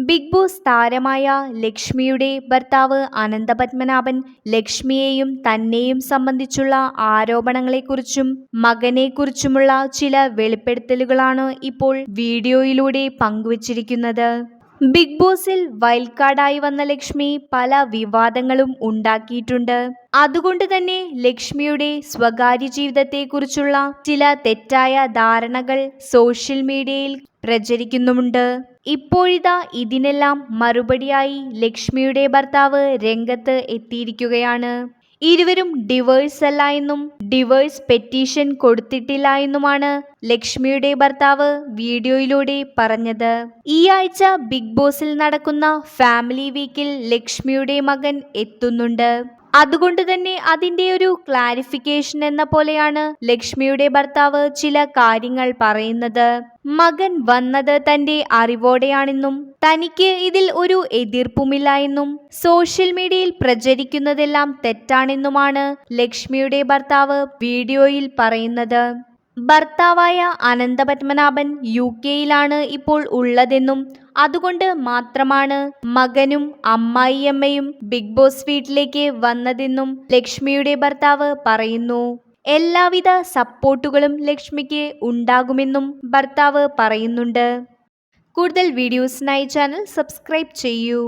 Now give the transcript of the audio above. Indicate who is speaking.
Speaker 1: Big boss താരമായ ലക്ഷ്മിയുടെ ഭർത്താവ് അനന്തപത്മനാഭൻ ലക്ഷ്മിയെയും തന്നെയും സംബന്ധിച്ചുള്ള ആരോപണങ്ങളെക്കുറിച്ചും മകനെക്കുറിച്ചുമുള്ള ചില വെളിപ്പെടുത്തലുകളാണ് ഇപ്പോൾ വീഡിയോയിലൂടെ പങ്കുവച്ചിരിക്കുന്നത്. ബിഗ് ബോസിൽ വൈൽഡ് കാർഡായി വന്ന ലക്ഷ്മി പല വിവാദങ്ങളും ഉണ്ടാക്കിയിട്ടുണ്ട്. അതുകൊണ്ട് തന്നെ ലക്ഷ്മിയുടെ സ്വകാര്യ ജീവിതത്തെക്കുറിച്ചുള്ള ചില തെറ്റായ ധാരണകൾ സോഷ്യൽ മീഡിയയിൽ പ്രചരിക്കുന്നുമുണ്ട്. ഇപ്പോഴിതാ ഇതിനെല്ലാം മറുപടിയായി ലക്ഷ്മിയുടെ ഭർത്താവ് രംഗത്ത് എത്തിയിരിക്കുകയാണ്. ഇരുവരും ഡിവോഴ്സ് അല്ല എന്നും ഡിവോഴ്സ് പെറ്റീഷൻ കൊടുത്തിട്ടില്ല എന്നുമാണ് ലക്ഷ്മിയുടെ ഭർത്താവ് വീഡിയോയിലൂടെ പറഞ്ഞത്. ഈ ആഴ്ച ബിഗ് ബോസിൽ നടക്കുന്ന ഫാമിലി വീക്കിൽ ലക്ഷ്മിയുടെ മകൻ എത്തുന്നുണ്ട്. അതുകൊണ്ട് തന്നെ അതിന്റെ ഒരു ക്ലാരിഫിക്കേഷൻ എന്ന പോലെയാണ് ലക്ഷ്മിയുടെ ഭർത്താവ് ചില കാര്യങ്ങൾ പറയുന്നത്. മകൻ വന്നത് തന്റെ അറിവോടെയാണെന്നും തനിക്ക് ഇതിൽ ഒരു എതിർപ്പുമില്ല എന്നും സോഷ്യൽ മീഡിയയിൽ പ്രചരിക്കുന്നതെല്ലാം തെറ്റാണെന്നുമാണ് ലക്ഷ്മിയുടെ ഭർത്താവ് വീഡിയോയിൽ പറയുന്നത്. ഭർത്താവായ അനന്തപത്മനാഭൻ UK-യിലാണ് ഇപ്പോൾ ഉള്ളതെന്നും അതുകൊണ്ട് മാത്രമാണ് മകനും അമ്മായിയമ്മയും ബിഗ് ബോസ് വീട്ടിലേക്ക് വന്നതെന്നും ലക്ഷ്മിയുടെ ഭർത്താവ് പറയുന്നു. എല്ലാവിധ സപ്പോർട്ടുകളും ലക്ഷ്മിക്ക് ഉണ്ടാകുമെന്നും ഭർത്താവ് പറയുന്നുണ്ട്. കൂടുതൽ വീഡിയോസിനായി ചാനൽ സബ്സ്ക്രൈബ് ചെയ്യൂ.